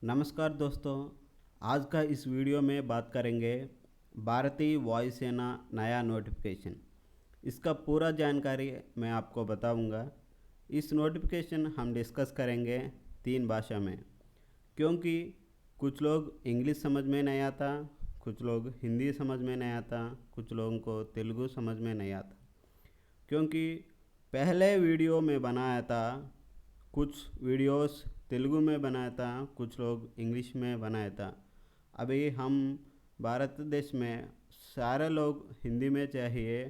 नमस्कार दोस्तों। आज का इस वीडियो में बात करेंगे भारतीय वायुसेना नया नोटिफिकेशन। इसका पूरा जानकारी मैं आपको बताऊंगा। इस नोटिफिकेशन हम डिस्कस करेंगे 3 भाषा में, क्योंकि कुछ लोग इंग्लिश समझ में नहीं आता, कुछ लोग हिंदी समझ में नहीं आता, कुछ लोगों को तेलुगु समझ में नहीं आता। क्योंकि पहले वीडियो में बनाया था, कुछ वीडियोस तेलुगु में बनाया था, कुछ लोग इंग्लिश में बनाया था। अभी हम भारत देश में सारे लोग हिंदी में चाहिए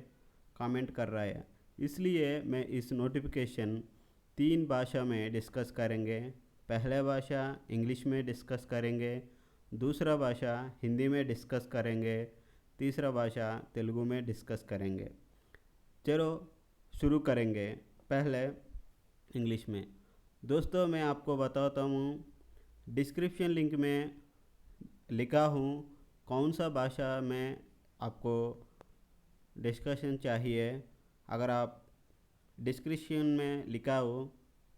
कमेंट कर रहा है, इसलिए मैं इस नोटिफिकेशन 3 भाषा में डिस्कस करेंगे। पहले भाषा इंग्लिश में डिस्कस करेंगे, दूसरा भाषा हिंदी में डिस्कस करेंगे, तीसरा भाषा तेलुगु में डिस्कस करेंगे। चलो शुरू करेंगे पहले इंग्लिश में। दोस्तों, मैं आपको बताता हूँ, डिस्क्रिप्शन लिंक में लिखा हूँ कौन सा भाषा में आपको डिस्कशन चाहिए। अगर आप डिस्क्रिप्शन में लिखा हो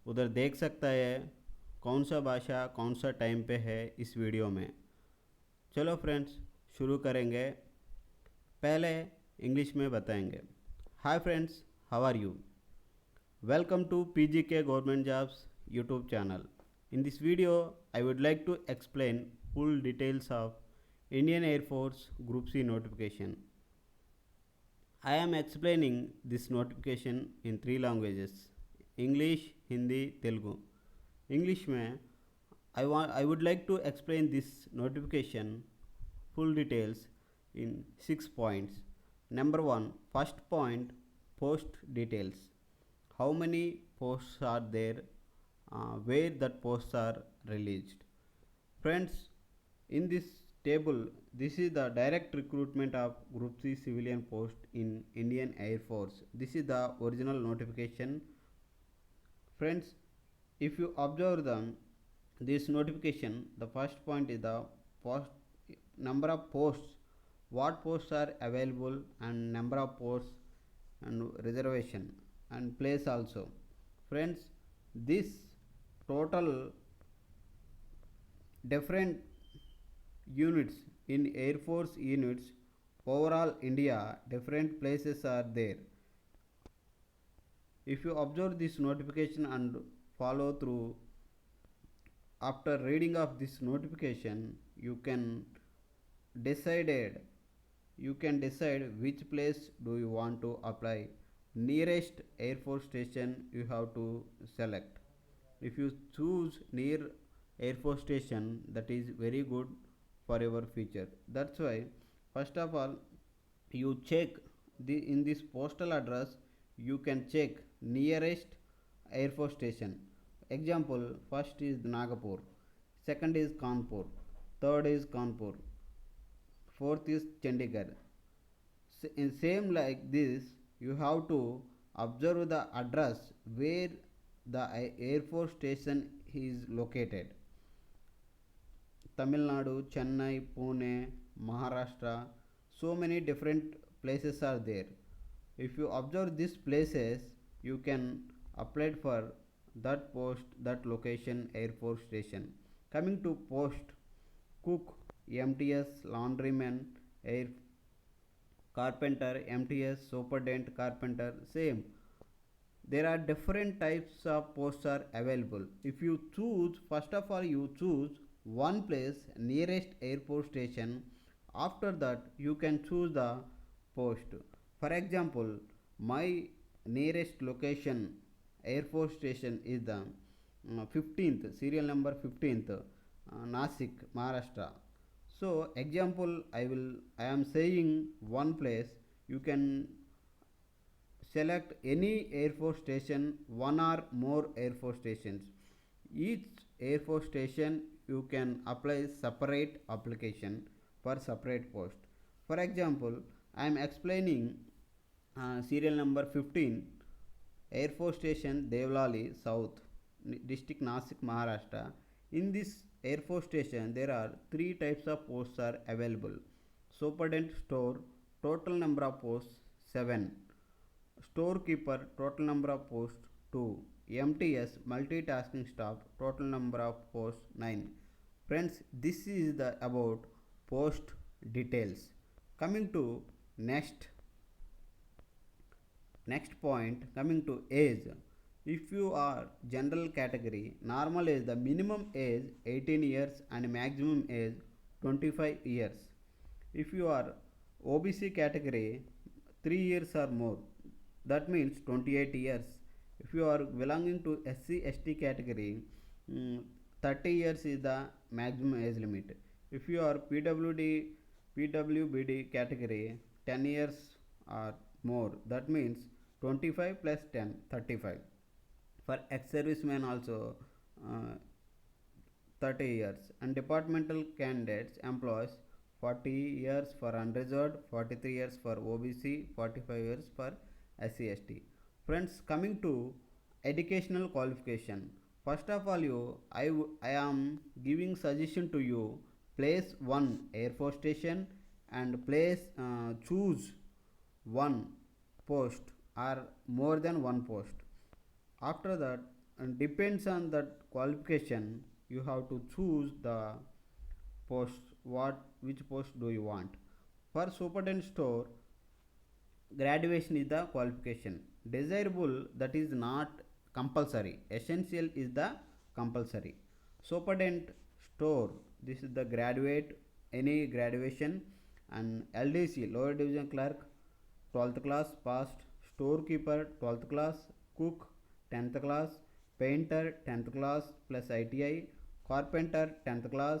उधर देख सकता है कौन सा भाषा कौन सा टाइम पे है इस वीडियो में। चलो फ्रेंड्स, शुरू करेंगे। पहले इंग्लिश में बताएंगे। Hi friends, how are you? Welcome to PGK Government Jobs YouTube channel. In this video, I would like to explain full details of Indian Air Force Group C notification. I am explaining this notification in 3 languages: English, Hindi, Telugu. English में I would like to explain this notification full details in 6 points. Number 1, first point, post details. How many posts are there, where that posts are released. Friends, in this table, this is the direct recruitment of Group C civilian post in Indian Air Force. This is the original notification. Friends, if you observe this notification, the first point is the post, number of posts, what posts are available, and number of posts and reservation and place also. Friends, this total different units in Air Force units overall India, different places are there. If you observe this notification and follow through, after reading of this notification, you can decide which place do you want to apply. Nearest Air Force station you have to select. If you choose near Air Force station, that is very good for your future. That's why first of all you check in this postal address, you can check nearest Air Force station. Example, first is Nagpur, second is Kanpur, third is Kanpur, fourth is Chandigarh. In same like this, you have to observe the address where the Air Force station is located. Tamil Nadu, Chennai, Pune, Maharashtra, so many different places are there. If you observe these places, you can apply for that post, that location, Air Force station. Coming to post, cook, MTS, laundryman, air carpenter, MTS, superintendent, carpenter, same. There are different types of posts are available. If you choose, first of all you choose one place nearest airport station. After that you can choose the post. For example, my nearest location Air Force station is the 15th, serial number 15th, Nasik, Maharashtra. So example, I am saying one place. You can select any Air Force station, one or more Air Force stations. Each Air Force station you can apply separate application for separate post. For example, I am explaining serial number 15, Air Force Station Devlali South, district Nasik, Maharashtra. In this Air Force Station there are 3 types of posts are available. Superintendent store, total number of posts 7. Storekeeper, total number of posts 2. MTS, multitasking staff, total number of posts 9. Friends, this is the about post details. Coming to next next point, coming to age. If you are general category, normal age, the minimum age 18 years and maximum age 25 years. If you are OBC category, 3 years or more, that means 28 years. If you are belonging to SC ST category, 30 years is the maximum age limit. If you are PWBD category, 10 years or more, that means 25 plus 10, 35. For ex-servicemen also, 30 years, and departmental candidates employs 40 years for unreserved, 43 years for OBC, 45 years for SC ST. Friends, coming to educational qualification. First of all, I am giving suggestion to you. Place one Air Force station and choose one post or more than one post. After that, and depends on that qualification, you have to choose the post. Which post do you want? For superintendent store, graduation is the qualification. Desirable, that is not compulsory. Essential is the compulsory. Superintendent store, this is the graduate, any graduation. And LDC, lower division clerk, 12th class passed. Storekeeper, 12th class. Cook, 10th class. Painter, 10th class plus ITI. Carpenter, 10th class.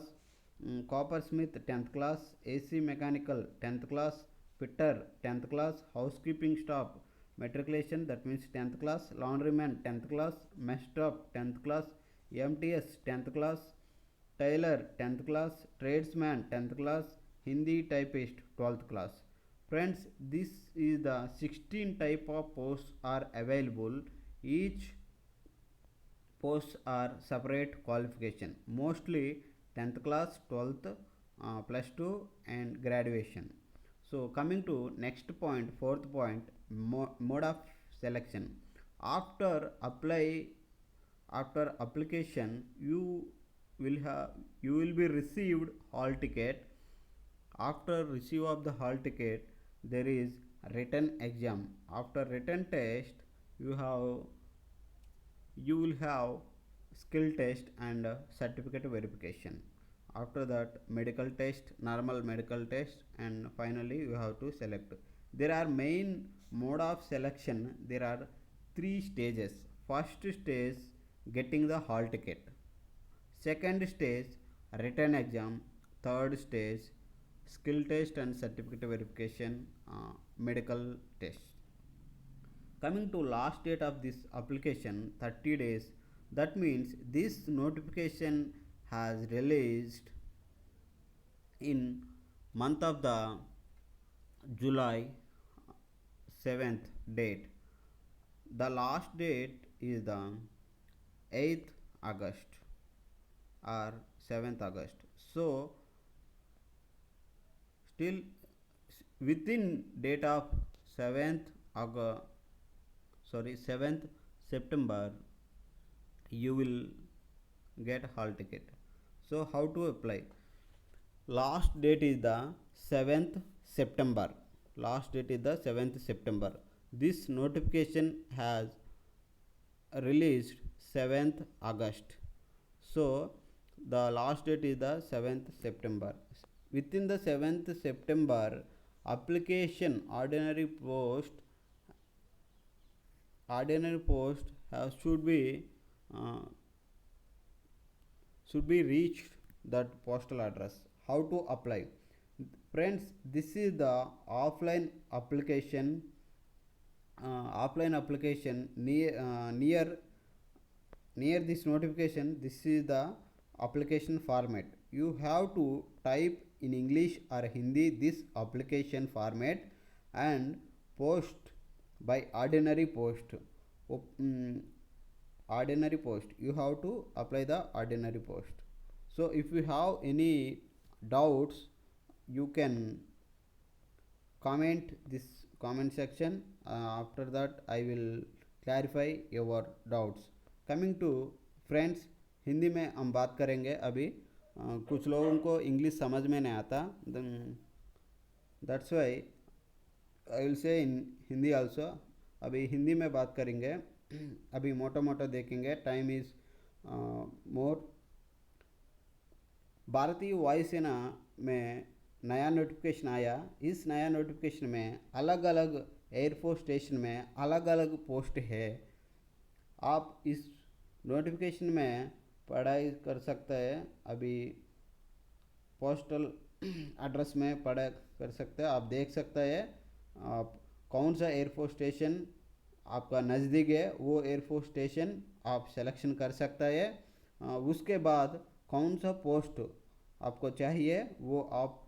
Coppersmith, 10th class. AC mechanical, 10th class. Fitter, 10th class. Housekeeping staff, matriculation, that means 10th class. Laundryman, 10th class. Mess staff, 10th class. MTS, 10th class. Tailor, 10th class. Tradesman, 10th class. Hindi typist, 12th class. Friends, this is the 16 type of posts are available. Each posts are separate qualification, mostly 10th class, 12th, plus 2 and graduation. So coming to next point, fourth point, mode of selection. After application, will have you will be received hall ticket. After receive of the hall ticket, there is written exam. After written test, you will have skill test and certificate verification. After that, medical test, normal medical test, and finally you have to select. There are main mode of selection. There are three stages. First stage, getting the hall ticket. Second stage, written exam. Third stage, skill test and certificate verification, medical test. Coming to last date of this application, 30 days. That means this notification has released in month of the July 7th date. The last date is the 8th August or 7th August. So still within date of 7th August, 7th September, you will get hall ticket. So how to apply? Last date is the 7th September. Last date is the 7th September. This notification has released 7th August. So the last date is the 7th September. Within the 7th September, application ordinary post uh, should be reached that postal address. How to apply? Friends, this is the offline application. Offline application near this notification. This is the application format. You have to type in English or Hindi this application format and post by ordinary post. Ordinary post, you have to apply the ordinary post. So if you have any doubts, you can comment this comment section. After that, I will clarify your doubts. Coming to friends, Hindi में हम बात करेंगे अभी. कुछ लोगों को English समझ में नहीं आता, that's why I will say in Hindi also. अभी हिंदी में बात करेंगे। अभी मोटा मोटा देखेंगे, टाइम इज़ मोर। भारतीय वायुसेना में नया नोटिफिकेशन आया। इस नया नोटिफिकेशन में अलग अलग एयरफोर्स स्टेशन में अलग अलग पोस्ट है। आप इस नोटिफिकेशन में पढ़ाई कर सकते हैं। अभी पोस्टल एड्रेस में पढ़ाई कर सकते हैं। आप देख सकते हैं आप कौन सा एयरफोर्स स्टेशन आपका नज़दीक है, वो एयरफोर्स स्टेशन आप सिलेक्शन कर सकता है। उसके बाद कौन सा पोस्ट आपको चाहिए वो आप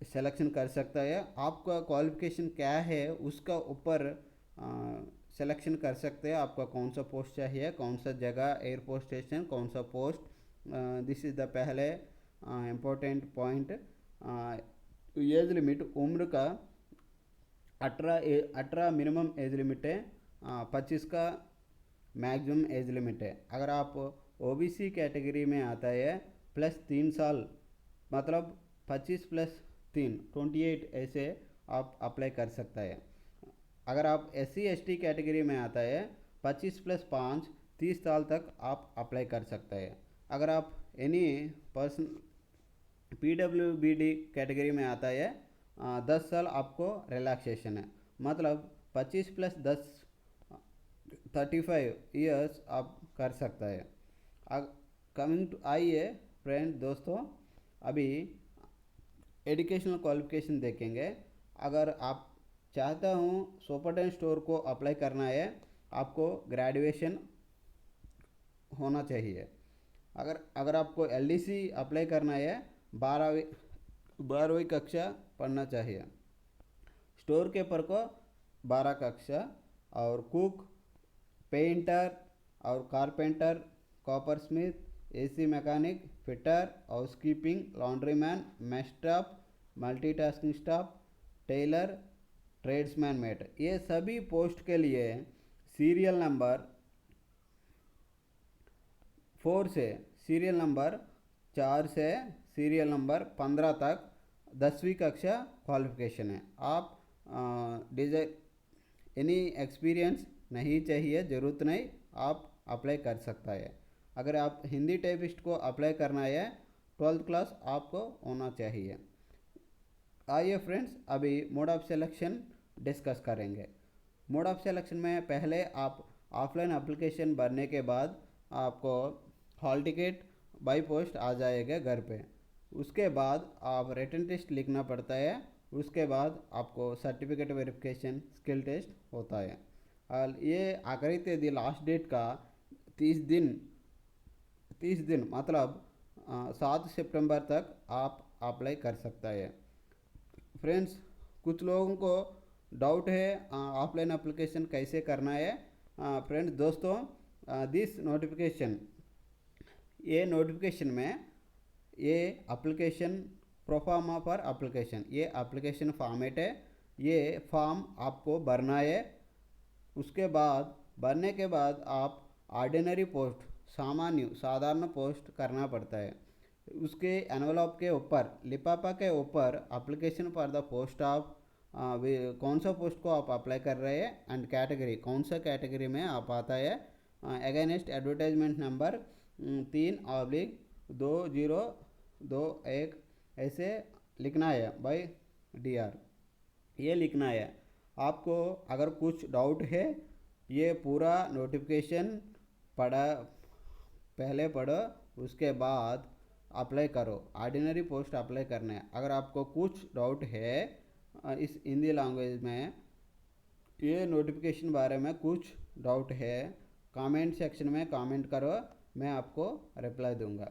सिलेक्शन कर सकता है। आपका क्वालिफिकेशन क्या है उसका ऊपर सिलेक्शन कर सकते हैं। आपका कौन सा पोस्ट चाहिए, कौन सा जगह, एयरफोर्स स्टेशन, कौन सा पोस्ट। दिस इज़ द पहले इम्पोर्टेंट पॉइंट। एज लिमिट उम्र का 18 मिनिमम एज लिमिट है, 25 का मैक्सिमम एज लिमिट है। अगर आप ओबीसी कैटेगरी में आता है प्लस 3 साल, मतलब 25 प्लस 3 28, ऐसे आप अप्लाई कर सकता है। अगर आप SC ST कैटेगरी में आता है 25 प्लस 5 30 साल तक आप अप्लाई कर सकते हैं। अगर आप एनी पर्सन PWBD कैटेगरी में आता है 10 साल आपको रिलैक्सेशन है, मतलब 25 प्लस 10 35 ईयर्स आप कर सकता है। कमिंग टू, आइए फ्रेंड दोस्तों, अभी एजुकेशनल क्वालिफिकेशन देखेंगे। अगर आप चाहता हूँ सुपरटेंडेंट स्टोर को अप्लाई करना है, आपको ग्रेजुएशन होना चाहिए। अगर आपको LDC अप्लाई करना है 12वीं कक्षा पढ़ना चाहिए। स्टोर कीपर को 12 कक्षा, और कुक, पेंटर और carpenter, coppersmith, AC mechanic, fitter, housekeeping, laundry man, mess staff, multitasking staff, tailor, tradesman mate, ये सभी पोस्ट के लिए सीरियल नंबर 4 से सीरियल नंबर 4 से सीरियल नंबर 15 तक 10वीं कक्षा क्वालिफिकेशन है। आप एनी एक्सपीरियंस नहीं चाहिए, ज़रूरत नहीं, आप अप्लाई कर सकता है। अगर आप हिंदी टाइपिस्ट को अप्लाई करना है 12th क्लास आपको होना चाहिए। आइए फ्रेंड्स, अभी मोड ऑफ सिलेक्शन डिस्कस करेंगे। मोड ऑफ सिलेक्शन में पहले आप ऑफलाइन एप्लीकेशन भरने के बाद आपको हॉल टिकट बाई पोस्ट आ जाएगा घर पे। उसके बाद आप रिटन टेस्ट लिखना पड़ता है। उसके बाद आपको सर्टिफिकेट वेरिफिकेशन स्किल टेस्ट होता है। और ये आखिरी तेदी लास्ट डेट का 30 दिन मतलब 7 सितंबर तक आप अप्लाई कर सकता है। फ्रेंड्स, कुछ लोगों को डाउट है ऑफलाइन एप्लीकेशन कैसे करना है। फ्रेंड्स दोस्तों, दिस नोटिफिकेशन, ये नोटिफिकेशन में ये एप्लीकेशन प्रोफार्मा फॉर एप्लीकेशन, ये एप्लीकेशन फॉर्मेट है। ये फॉर्म आपको भरना है। उसके बाद भरने के बाद आप ऑर्डिनरी पोस्ट, साधारण पोस्ट करना पड़ता है। उसके एनवलप के ऊपर, लिफाफा के ऊपर application for the post of, कौन सा पोस्ट को आप अप्लाई कर रहे हैं एंड कैटेगरी, कौन सा कैटेगरी में आप आता है, अगेंस्ट एडवर्टाइजमेंट नंबर 3/2021 ऐसे लिखना है बाय DR, ये लिखना है। आपको अगर कुछ डाउट है, ये पूरा नोटिफिकेशन पहले पढ़ो, उसके बाद अप्लाई करो। ऑर्डिनरी पोस्ट अप्लाई करना है। अगर आपको कुछ डाउट है इस हिंदी लैंग्वेज में, ये नोटिफिकेशन बारे में कुछ डाउट है, कमेंट सेक्शन में कमेंट करो, मैं आपको रिप्लाई दूंगा।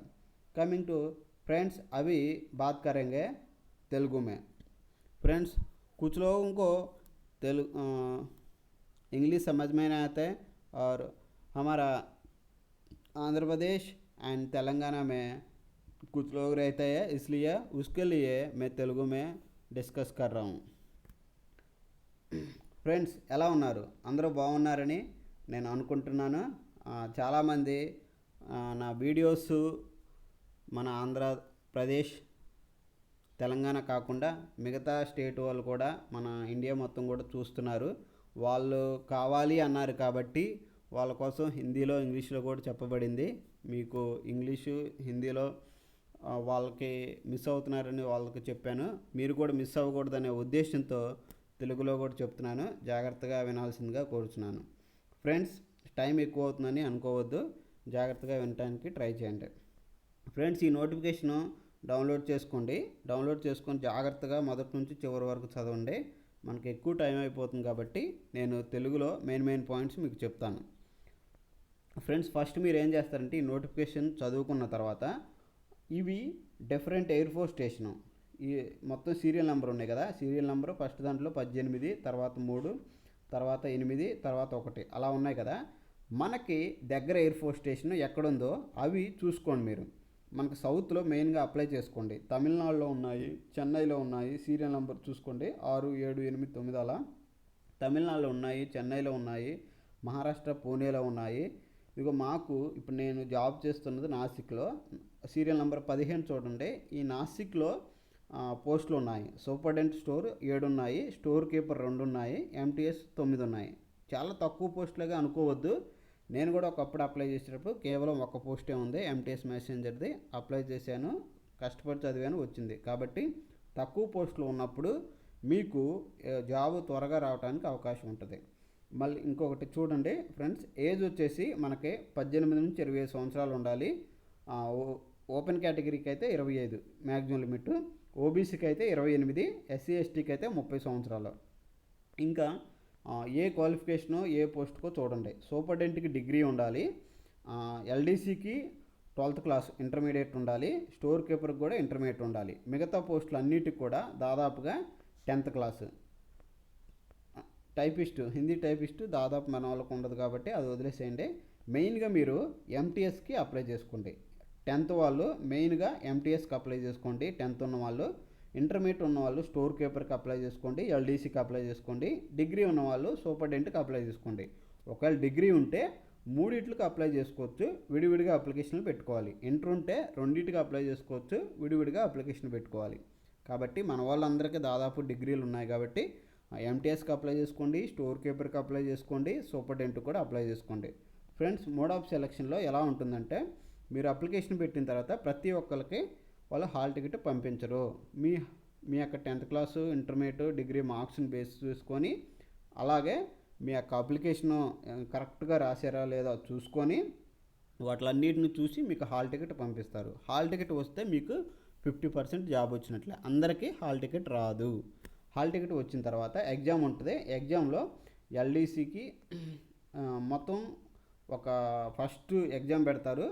कमिंग टू फ्रेंड्स, अभी बात करेंगे तेलुगु में। फ्रेंड्स, कुछ लोगों को इंग्लिश समझ में नहीं आता है, और हमारा आंध्र प्रदेश एंड तेलंगाना में कुछ लोग रहते हैं, इसलिए उसके लिए मैं तेलुगु में डिस्कस कर रहा हूँ। ఫ్రెండ్స్, ఎలా ఉన్నారు? అందరూ బాగున్నారని నేను అనుకుంటున్నాను। చాలామంది నా వీడియోస్ మన ఆంధ్రప్రదేశ్ తెలంగాణ కాకుండా మిగతా స్టేట్ వాళ్ళు కూడా మన ఇండియా మొత్తం కూడా చూస్తున్నారు. వాళ్ళు కావాలి అన్నారు కాబట్టి వాళ్ళ కోసం హిందీలో ఇంగ్లీష్లో కూడా చెప్పబడింది. మీకు ఇంగ్లీషు హిందీలో వాళ్ళకి మిస్ అవుతున్నారని వాళ్ళకి చెప్పాను. మీరు కూడా మిస్ అవ్వకూడదనే ఉద్దేశంతో తెలుగులో కూడా చెప్తున్నాను. జాగ్రత్తగా వినాల్సిందిగా కోరుచున్నాను. ఫ్రెండ్స్, టైం ఎక్కువ అవుతుందని అనుకోవద్దు, జాగ్రత్తగా వినడానికి ట్రై చేయండి. ఫ్రెండ్స్, ఈ నోటిఫికేషను డౌన్లోడ్ చేసుకోండి. డౌన్లోడ్ చేసుకొని జాగ్రత్తగా మొదటి నుంచి చివరి వరకు చదవండి. మనకి ఎక్కువ టైం అయిపోతుంది కాబట్టి నేను తెలుగులో మెయిన్ పాయింట్స్ మీకు చెప్తాను. ఫ్రెండ్స్, ఫస్ట్ మీరు ఏం చేస్తారంటే ఈ నోటిఫికేషన్ చదువుకున్న తర్వాత ఇవి డిఫరెంట్ ఎయిర్ ఫోర్స్ స్టేషను, ఈ మొత్తం సీరియల్ నెంబర్ ఉన్నాయి కదా, సీరియల్ నెంబర్ ఫస్ట్ దాంట్లో 18, తర్వాత 3, తర్వాత 8, తర్వాత 1 అలా ఉన్నాయి కదా. మనకి దగ్గర ఎయిర్ ఫోర్స్ స్టేషన్ ఎక్కడుందో అవి చూసుకోండి. మీరు మనకు సౌత్లో మెయిన్గా అప్లై చేసుకోండి. తమిళనాడులో ఉన్నాయి, చెన్నైలో ఉన్నాయి. సీరియల్ నెంబర్ చూసుకోండి 6, 7, 8, 9 అలా తమిళనాడులో ఉన్నాయి, చెన్నైలో ఉన్నాయి, మహారాష్ట్ర పూణేలో ఉన్నాయి. ఇదిగో మాకు ఇప్పుడు నేను జాబ్ చేస్తున్నది నాసిక్లో. సీరియల్ నెంబర్ 15 చూడండి. ఈ నాసిక్లో పోస్టులు ఉన్నాయి. సూపరింటెండెంట్ స్టోర్ 7 ఉన్నాయి, స్టోర్ కీపర్ 2 ఉన్నాయి, ఎంటీఎస్ 9 ఉన్నాయి. చాలా తక్కువ పోస్టులుగా అనుకోవద్దు. నేను కూడా ఒకప్పుడు అప్లై చేసేటప్పుడు కేవలం ఒక పోస్టే ఉంది, ఎంటీఎస్ మెసెంజర్ది. అప్లై చేశాను, కష్టపడి చదివాను, వచ్చింది. కాబట్టి తక్కువ పోస్టులు ఉన్నప్పుడు మీకు జాబ్ త్వరగా రావడానికి అవకాశం ఉంటుంది. మళ్ళీ ఇంకొకటి చూడండి ఫ్రెండ్స్, ఏజ్ వచ్చేసి మనకి 18 నుంచి 25 సంవత్సరాలు ఉండాలి. ఓపెన్ కేటగిరీకి అయితే 25 మ్యాక్సిమం లిమిట్, ఓబీసీకి అయితే 28, ఎస్సీ ఎస్టీకి అయితే 30 సంవత్సరాలు. ఇంకా ఏ క్వాలిఫికేషనో ఏ పోస్ట్కో చూడండి. సూపరింటెండెంట్కి డిగ్రీ ఉండాలి, ఎల్డీసీకి 12th క్లాస్ ఇంటర్మీడియట్ ఉండాలి, స్టోర్ కీపర్కి కూడా ఇంటర్మీడియట్ ఉండాలి. మిగతా పోస్టులు అన్నిటికి కూడా దాదాపుగా 10th class. Typist, Hindi typist దాదాపు మన వాళ్ళకు ఉండదు కాబట్టి అది వదిలేసేయండి. మెయిన్గా మీరు ఎంటీఎస్కి అప్లై చేసుకోండి. 10th వాళ్ళు మెయిన్గా ఎంటీఎస్కి అప్లై చేసుకోండి. 10th ఉన్న వాళ్ళు, ఇంటర్మీడియట్ ఉన్నవాళ్ళు స్టోర్ కీపర్కి అప్లై చేసుకోండి, ఎల్డీసీకి అప్లై చేసుకోండి. డిగ్రీ ఉన్నవాళ్ళు సూపరింటెండెంట్కి అప్లై చేసుకోండి. ఒకవేళ డిగ్రీ ఉంటే 3 అప్లై చేసుకోవచ్చు, విడివిడిగా అప్లికేషన్లు పెట్టుకోవాలి. ఇంటర్ ఉంటే 2 అప్లై చేసుకోవచ్చు, విడివిడిగా అప్లికేషన్ పెట్టుకోవాలి. కాబట్టి మన వాళ్ళందరికీ దాదాపు డిగ్రీలు ఉన్నాయి కాబట్టి ఎంటీఎస్కి అప్లై చేసుకోండి, స్టోర్ కీపర్కి అప్లై చేసుకోండి, సూపరింటెండెంట్ కూడా అప్లై చేసుకోండి. ఫ్రెండ్స్, మోడ్ ఆఫ్ సెలక్షన్లో ఎలా ఉంటుందంటే మీరు అప్లికేషన్ పెట్టిన తర్వాత ప్రతి ఒక్కరికి వాళ్ళు హాల్ టికెట్ పంపించరు. మీ యొక్క 10th క్లాసు, ఇంటర్మీడియట్, డిగ్రీ మార్క్స్ని బేస్ చేసుకొని, అలాగే మీ యొక్క అప్లికేషను కరెక్ట్గా రాశారా లేదా చూసుకొని వాటిలన్నిటిని చూసి మీకు హాల్ టికెట్ పంపిస్తారు. హాల్ టికెట్ వస్తే మీకు 50% జాబ్ వచ్చినట్లే. అందరికీ హాల్ టికెట్ రాదు. హాల్ టికెట్ వచ్చిన తర్వాత ఎగ్జామ్ ఉంటుంది. ఎగ్జామ్లో ఎల్డీసీకి మొత్తం ఒక ఫస్ట్ ఎగ్జామ్ పెడతారు.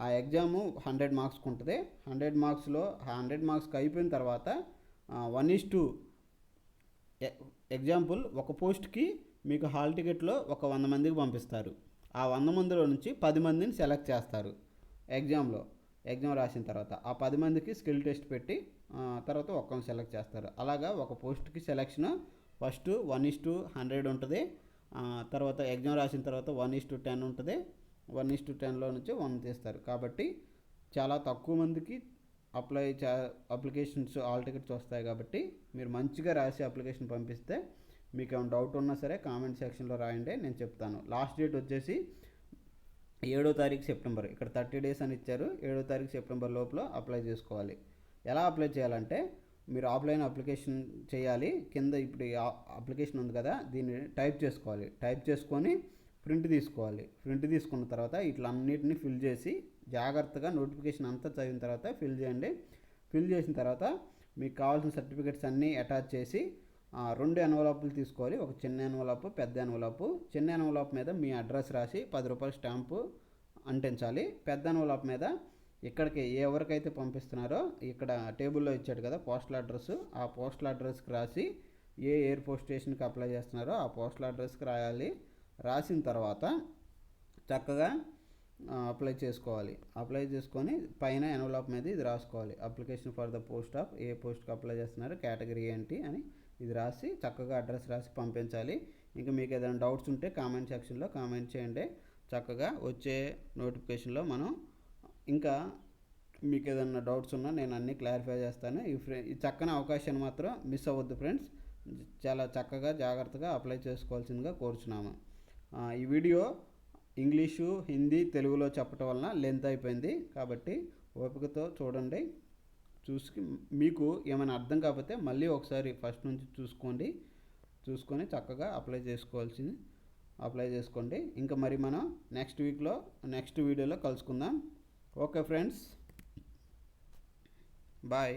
ఆ ఎగ్జాము 100 మార్క్స్కి ఉంటుంది. 100 మార్క్స్లో 100 మార్క్స్కి అయిపోయిన తర్వాత 1:2 ఎగ్జాంపుల్, ఒక పోస్ట్కి మీకు హాల్ టికెట్లో ఒక 100 మందికి పంపిస్తారు. ఆ 100 మందిలో నుంచి 10 మందిని సెలెక్ట్ చేస్తారు. ఎగ్జామ్ రాసిన తర్వాత ఆ 10 మందికి స్కిల్ టెస్ట్ పెట్టి తర్వాత ఒక్కరిని సెలెక్ట్ చేస్తారు. అలాగా ఒక పోస్ట్కి సెలెక్షన్ ఫస్ట్ 1:100 ఉంటుంది. తర్వాత ఎగ్జామ్ రాసిన తర్వాత 1:10 ఉంటుంది. 1:10లో నుంచి 1 తీస్తారు. కాబట్టి చాలా తక్కువ మందికి అప్లికేషన్స్ హాల్ టికెట్స్ వస్తాయి. కాబట్టి మీరు మంచిగా రాసి అప్లికేషన్ పంపిస్తే మీకు ఏమైనా డౌట్ ఉన్నా సరే కామెంట్ సెక్షన్లో రాయండి, నేను చెప్తాను. లాస్ట్ డేట్ వచ్చేసి 7వ తారీఖు సెప్టెంబర్. ఇక్కడ 30 days అని ఇచ్చారు. 7వ తారీఖు సెప్టెంబర్ లోపల అప్లై చేసుకోవాలి. ఎలా అప్లై చేయాలంటే మీరు ఆఫ్లైన్ అప్లికేషన్ చేయాలి. కింద ఇప్పుడు అప్లికేషన్ ఉంది కదా, దీన్ని టైప్ చేసుకోవాలి. టైప్ చేసుకొని ప్రింట్ తీసుకోవాలి. ప్రింట్ తీసుకున్న తర్వాత ఇట్లన్నిటిని ఫిల్ చేసి జాగ్రత్తగా నోటిఫికేషన్ అంతా చదివిన తర్వాత ఫిల్ చేయండి. ఫిల్ చేసిన తర్వాత మీకు కావాల్సిన సర్టిఫికెట్స్ అన్నీ అటాచ్ చేసి 2 ఎన్వలప్లు తీసుకోవాలి. ఒక చిన్న ఎన్వలప్, పెద్ద ఎన్వలప్. చిన్న ఎన్వలప్ మీద మీ అడ్రస్ రాసి 10 రూపాయల స్టాంపు అంటించాలి. పెద్ద ఎన్వలప్ మీద ఇక్కడికి ఎవరికైతే పంపిస్తున్నారో ఇక్కడ టేబుల్లో ఇచ్చాడు కదా పోస్టల్ అడ్రస్, ఆ పోస్టల్ అడ్రస్కి రాసి ఏ ఎయిర్ ఫోర్స్ స్టేషన్కి అప్లై చేస్తున్నారో ఆ పోస్టల్ అడ్రస్కి రాయాలి. రాసిన తర్వాత చక్కగా అప్లై చేసుకోవాలి. అప్లై చేసుకొని పైన ఎన్వలప్ మీద ఇది రాసుకోవాలి. Application for the post of, ఏ పోస్ట్కి అప్లై చేస్తున్నారు, కేటగిరీ ఏంటి అని ఇది రాసి చక్కగా అడ్రస్ రాసి పంపించాలి. ఇంకా మీకు ఏదైనా డౌట్స్ ఉంటే కామెంట్ సెక్షన్లో కామెంట్ చేయండి. చక్కగా వచ్చే నోటిఫికేషన్లో మనం ఇంకా మీకు ఏదైనా డౌట్స్ ఉన్నా నేను అన్నీ క్లారిఫై చేస్తాను. ఈ చక్కని అవకాశాన్ని మాత్రం మిస్ అవ్వద్దు ఫ్రెండ్స్. చాలా చక్కగా జాగ్రత్తగా అప్లై చేసుకోవాల్సిందిగా కోరుచున్నాము. ఈ వీడియో ఇంగ్లీషు, హిందీ, తెలుగులో చెప్పటం వలన లెంత్ అయిపోయింది. కాబట్టి ఓపికతో చూడండి. మీకు ఏమైనా అర్థం కాకపోతే మళ్ళీ ఒకసారి ఫస్ట్ నుంచి చూసుకొని చక్కగా అప్లై చేసుకోండి. ఇంకా మరి మనం నెక్స్ట్ వీడియోలో కలుసుకుందాం. Okay friends, bye.